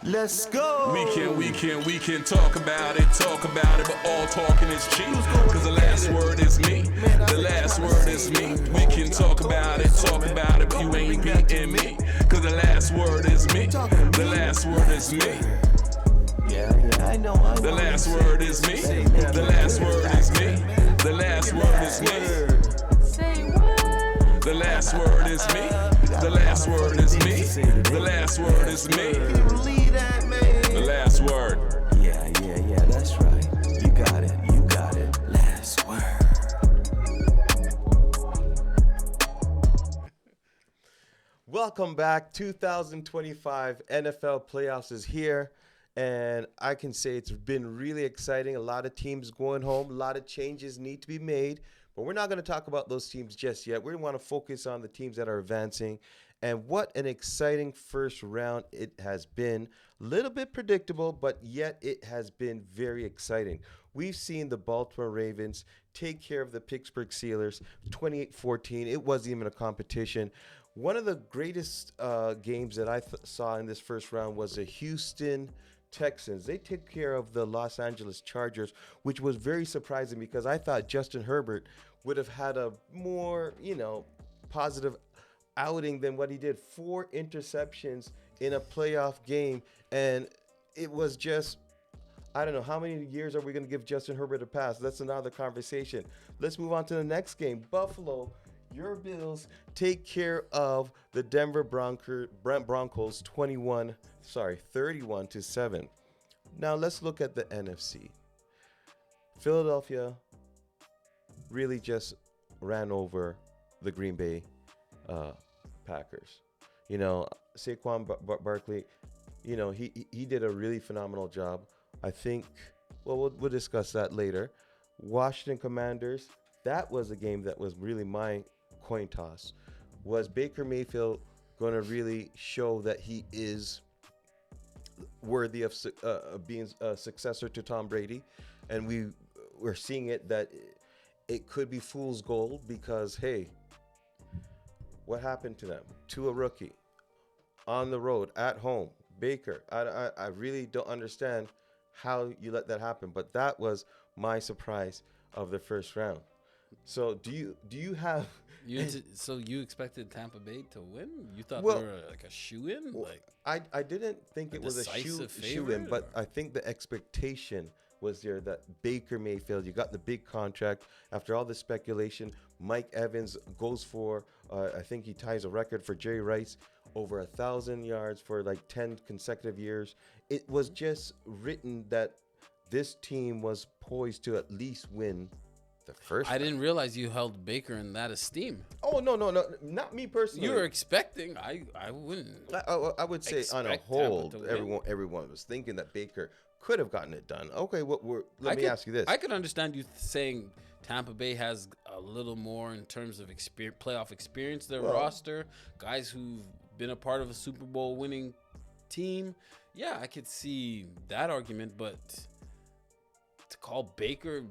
Let's go. We can talk about it, but all talking is cheap. Cause the last word is me. The last word is me. We can talk about it, but you ain't beating me. Cause the last word is me. The last word is me. Yeah, I know. The last word is me. The last word is me. The last word is me. Say what? The last word is me. The last word is me. The last word is me. Can you believe that, man? The last word. Yeah, that's right. You got it. Last word. Welcome back. 2025 NFL playoffs is here. And I can say it's been really exciting. A lot of teams going home. A lot of changes need to be made. But we're not going to talk about those teams just yet. We want to focus on the teams that are advancing. And what an exciting first round it has been. A little bit predictable, but yet it has been very exciting. We've seen the Baltimore Ravens take care of the Pittsburgh Steelers 28-14. It wasn't even a competition. One of the greatest games that I saw in this first round was the Houston Texans. They took care of the Los Angeles Chargers, which was very surprising because I thought Justin Herbert would have had a more, positive outing than what he did. 4 interceptions in a playoff game, and it was just, I don't know, how many years are we going to give Justin Herbert a pass? That's another conversation. Let's move on to the next game. Buffalo, your Bills take care of the Denver Broncos 31-7. Now let's look at the NFC. Philadelphia really just ran over the Green Bay Packers. Saquon Barkley, he did a really phenomenal job. I think, we'll discuss that later. Washington Commanders, that was a game that was really my coin toss. Was Baker Mayfield going to really show that he is worthy of being a successor to Tom Brady? And we're seeing it that it could be fool's gold because, hey, what happened to them? To a rookie on the road, at home, Baker. I really don't understand how you let that happen, but that was my surprise of the first round. So do you have? So you expected Tampa Bay to win? You thought they were like a shoe-in? I didn't think it was a shoe-in, but I think the expectation was there that Baker Mayfield, you got the big contract. After all the speculation, Mike Evans goes for, I think he ties a record for Jerry Rice, over 1,000 yards for like 10 consecutive years. It was just written that this team was poised to at least win the first. I didn't realize you held Baker in that esteem. Oh, no, not me personally. You were expecting. I wouldn't. I would say on a whole, everyone was thinking that Baker could have gotten it done. Okay, let me ask you this. I could understand you saying Tampa Bay has a little more in terms of playoff experience. Their roster, guys who've been a part of a Super Bowl winning team. Yeah, I could see that argument, but to call Baker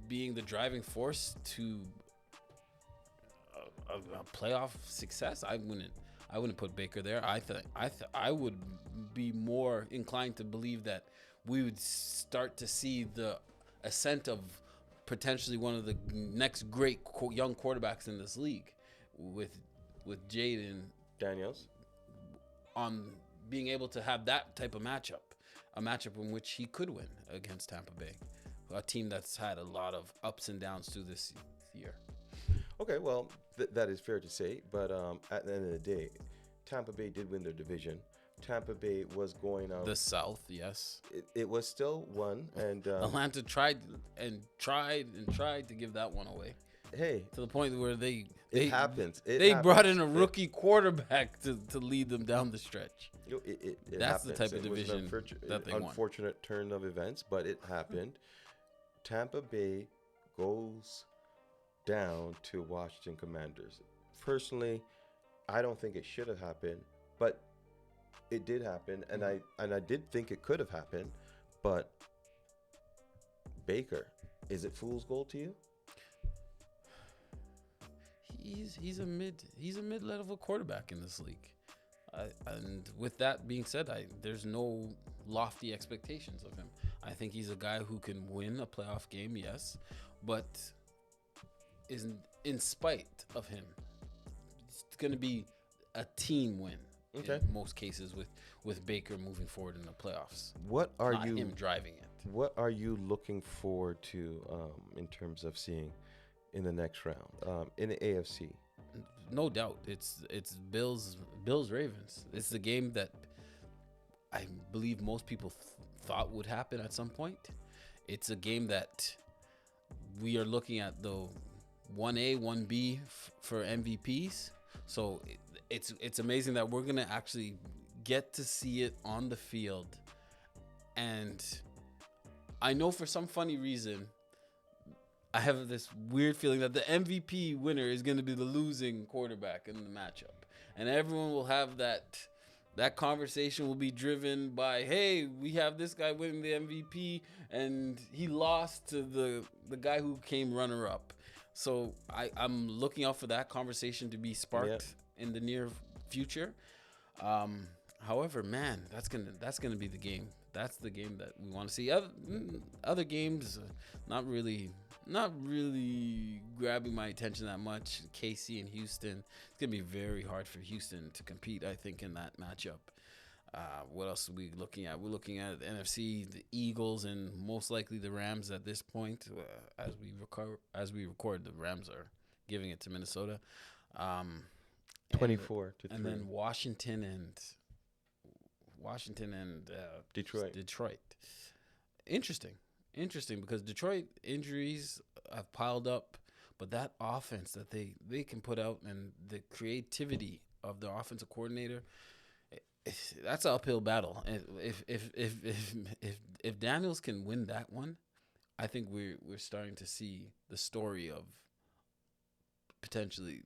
being the driving force to a playoff success, I wouldn't put Baker there. I would be more inclined to believe that we would start to see the ascent of potentially one of the next great young quarterbacks in this league with Jaden Daniels on being able to have that type of matchup, a matchup in which he could win against Tampa Bay, a team that's had a lot of ups and downs through this year. Okay, well, that is fair to say, but at the end of the day, Tampa Bay did win their division. Tampa Bay was going out. The South, yes. It was still one, and Atlanta tried to give that one away. Hey, to the point where it happens. They brought in a rookie quarterback to lead them down the stretch. happens. That's the type of division that they won. Unfortunate turn of events, but it happened. Tampa Bay goes down to Washington Commanders. Personally, I don't think it should have happened, but it did happen, and I did think it could have happened, but Baker, is it fool's gold to you? He's a mid-level quarterback in this league. And with that being said, there's no lofty expectations of him. I think he's a guy who can win a playoff game, yes, but is in spite of him, it's going to be a team win in most cases with Baker moving forward in the playoffs. What are not you him driving it? What are you looking forward to in terms of seeing in the next round in the AFC? No doubt, it's Bills Ravens. It's the game that I believe most people thought would happen at some point. It's a game that we are looking at the 1A, 1B for MVPs. So it's amazing that we're gonna actually get to see it on the field. And I know for some funny reason, I have this weird feeling that the MVP winner is going to be the losing quarterback in the matchup. And everyone will have that conversation will be driven by, hey, we have this guy winning the MVP and he lost to the guy who came runner-up. So I'm looking out for that conversation to be sparked in the near future. However, man, that's gonna be the game. That's the game that we want to see. Other games, not really grabbing my attention that much. KC and Houston. It's gonna be very hard for Houston to compete, I think, in that matchup. What else are we looking at? We're looking at the NFC, the Eagles, and most likely the Rams at this point. As we record, the Rams are giving it to Minnesota. 24 to 3. And then Washington and Detroit. Interesting because Detroit injuries have piled up, but that offense that they can put out and the creativity of the offensive coordinator, that's an uphill battle. And if Daniels can win that one, I think we're starting to see the story of potentially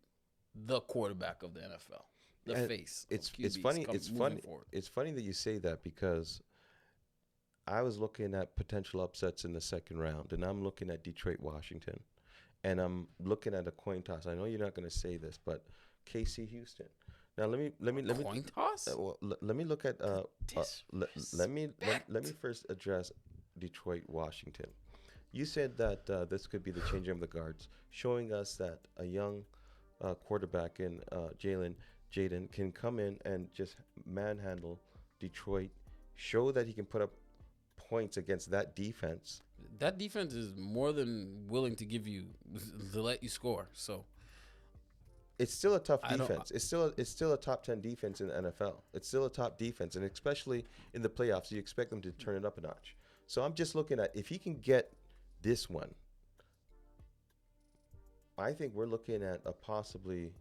the quarterback of the NFL. The And face. It's funny. It's funny that you say that because I was looking at potential upsets in the second round, and I'm looking at Detroit, Washington, and I'm looking at a coin toss. I know you're not going to say this, but KC, Houston. Now let me Coin toss. let me look at let me first address Detroit, Washington. You said that this could be the changing of the guards, showing us that a young quarterback in Jaden can come in and just manhandle Detroit, show that he can put up points against that defense. That defense is more than willing to let you score. So it's still a tough defense. It's still a top 10 defense in the NFL. It's still a top defense, and especially in the playoffs, you expect them to turn it up a notch. So I'm just looking at if he can get this one. I think we're looking at a possibly.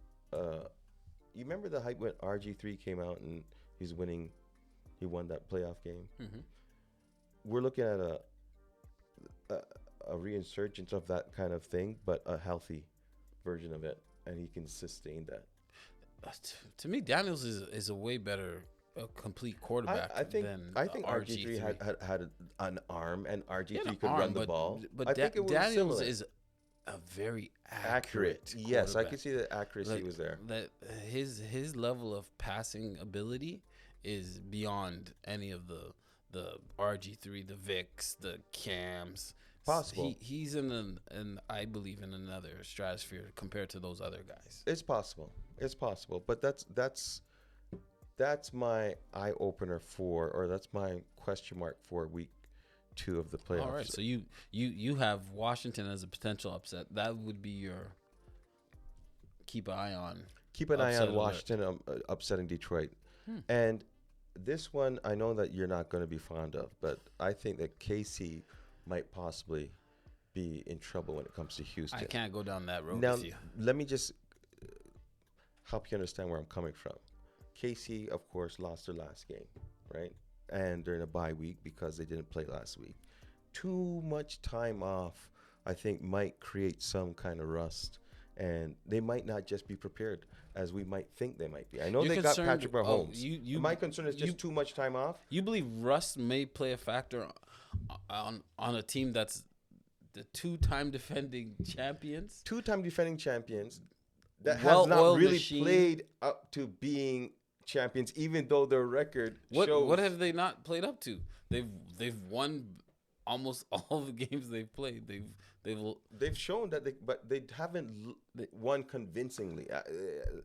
You remember the hype when RG3 came out and he won that playoff game? Mm-hmm. We're looking at a reinsurgence of that kind of thing, but a healthy version of it, and he can sustain that. To me, Daniels is a way better complete quarterback. I think RG3 had an arm, and RG3 could run the ball. But I think it was Daniels similar. is a very accurate. Yes, I can see the accuracy was there. That his level of passing ability is beyond any of the RG3, the Vicks, the Cams. Possible. He's in I believe in another stratosphere compared to those other guys. It's possible. But that's my eye opener that's my question mark for week 2 of the playoffs. All right, so you have Washington as a potential upset. That would be your keep an eye on. Keep an eye on Washington upsetting Detroit. And this one, I know that you're not going to be fond of, but I think that KC might possibly be in trouble when it comes to Houston. I can't go down that road now, with you. Let me just help you understand where I'm coming from. KC, of course, lost their last game, right? And they're in a bye week because they didn't play last week. Too much time off, I think, might create some kind of rust. And they might not just be prepared as we might think they might be. I know You're they got Patrick Mahomes. My concern is just too much time off. You believe rust may play a factor on a team that's the two-time defending champions? Two-time defending champions that has not really played up to being champions, even though their record What shows. what have they not played up to? They've won almost all the games they've played. They've shown that they haven't won convincingly,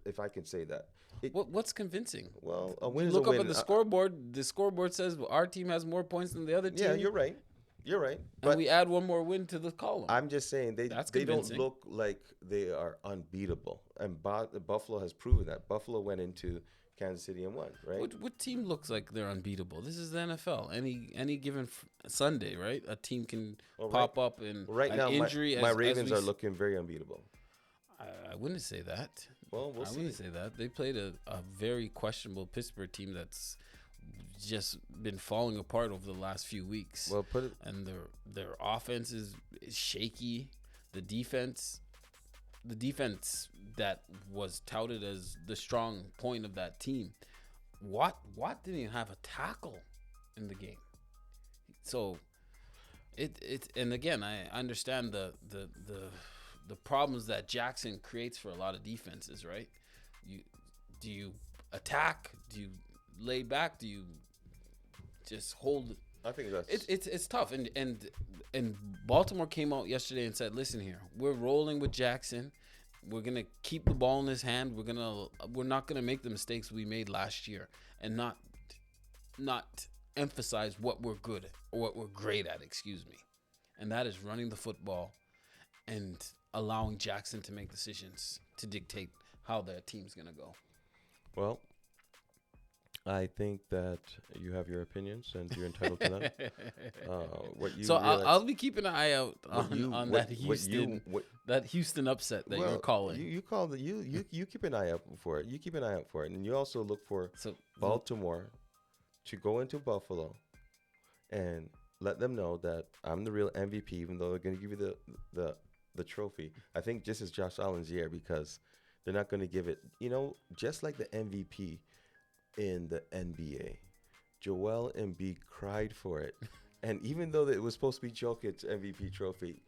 if I can say that. What's convincing? Well, a win You is a look win. up at the scoreboard. The scoreboard says our team has more points than the other team. Yeah, you're right. You're right. And But we add one more win to the column. I'm just saying they don't convincing. look like they are unbeatable. And Buffalo has proven that. Buffalo went into Kansas City and won, right? What team looks like they're unbeatable? This is the NFL. Any given Sunday, right? A team can pop up and Right now, injury. my Ravens are looking very unbeatable. I wouldn't say that. Well, we'll I see. wouldn't say that. They played a very questionable Pittsburgh team that's just been falling apart over the last few weeks. Well, put it. And their offense is shaky. The defense that was touted as the strong point of that team, Watt didn't even have a tackle in the game. So it and again, I understand the problems that Jackson creates for a lot of defenses, right? Do you attack? Do you lay back? Do you just hold? I think that's It's tough, and Baltimore came out yesterday and said, "Listen here, we're rolling with Jackson. We're gonna keep the ball in his hand. We're not gonna make the mistakes we made last year, and not emphasize what we're good at or what we're great at. Excuse me, and that is running the football and allowing Jackson to make decisions to dictate how their team's gonna go." Well, I think that you have your opinions and you're entitled to them. I'll be keeping an eye out on that Houston upset that you're calling. You keep an eye out for it. You keep an eye out for it, and you also look for Baltimore to go into Buffalo and let them know that I'm the real MVP, even though they're going to give you the trophy. I think just as Josh Allen's year, because they're not going to give it, just like the MVP in the NBA. Joel Embiid cried for it. And even though it was supposed to be Jokic's MVP trophy,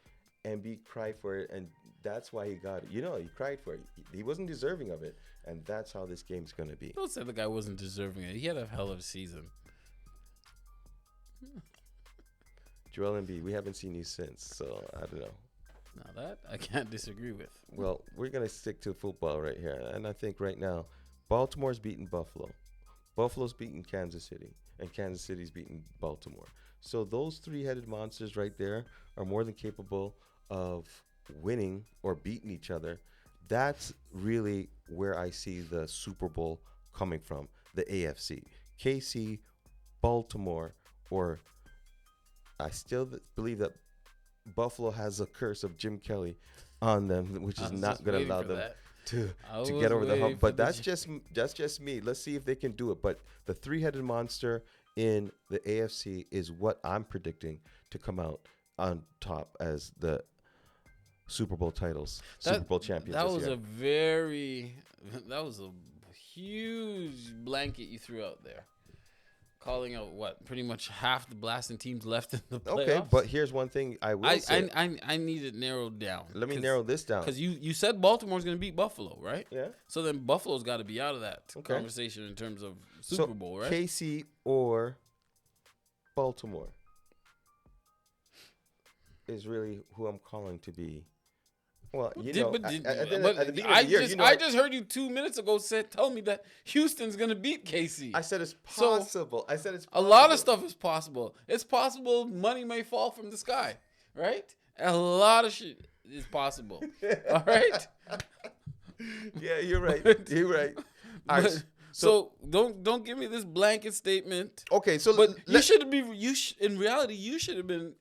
Embiid cried for it, and that's why he got it. He cried for it. He wasn't deserving of it, and that's how this game's going to be. Don't say the guy wasn't deserving it. He had a hell of a season. Joel Embiid, we haven't seen you since, so I don't know. Now that I can't disagree with. Well, we're going to stick to football right here, and I think right now Baltimore's beating Buffalo. Buffalo's beating Kansas City, and Kansas City's beating Baltimore. So those three-headed monsters right there are more than capable of winning or beating each other. That's really where I see the Super Bowl coming from, the AFC. KC, Baltimore, or I still believe that Buffalo has a curse of Jim Kelly on them, which is not going to allow them to get over the hump. But that's just me. Let's see if they can do it. But the three-headed monster in the AFC is what I'm predicting to come out on top as the Super Bowl titles, Super Bowl champions. That was a huge blanket you threw out there, calling out pretty much half the blasting teams left in the playoffs. Okay, but here's one thing I will say. I need it narrowed down. Let me narrow this down. Because you said Baltimore's going to beat Buffalo, right? Yeah. So then Buffalo's got to be out of that conversation in terms of Super Bowl, right? KC or Baltimore is really who I'm calling to be. Well, at the beginning of the year, I just heard you 2 minutes ago tell me that Houston's gonna beat KC. I said it's possible. A lot of stuff is possible. It's possible money may fall from the sky, right? A lot of shit is possible. All right. Yeah, you're right. You're right. All right. So don't give me this blanket statement. Okay, so but in reality you should have been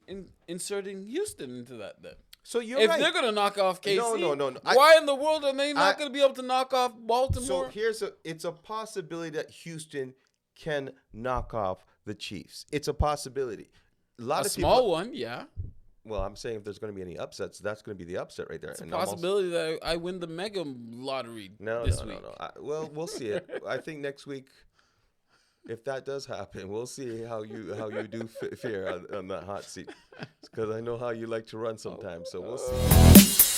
inserting Houston into that then. So you're if right. they're gonna knock off KC, no. Why in the world are they not gonna be able to knock off Baltimore? So it's a possibility that Houston can knock off the Chiefs. It's a possibility. A small one, yeah. Well, I'm saying if there's going to be any upsets, that's going to be the upset right there. It's a possibility that I win the mega lottery this week. No. We'll see it. I think next week, if that does happen, we'll see how you do fare on that hot seat. Because I know how you like to run sometimes, so we'll see.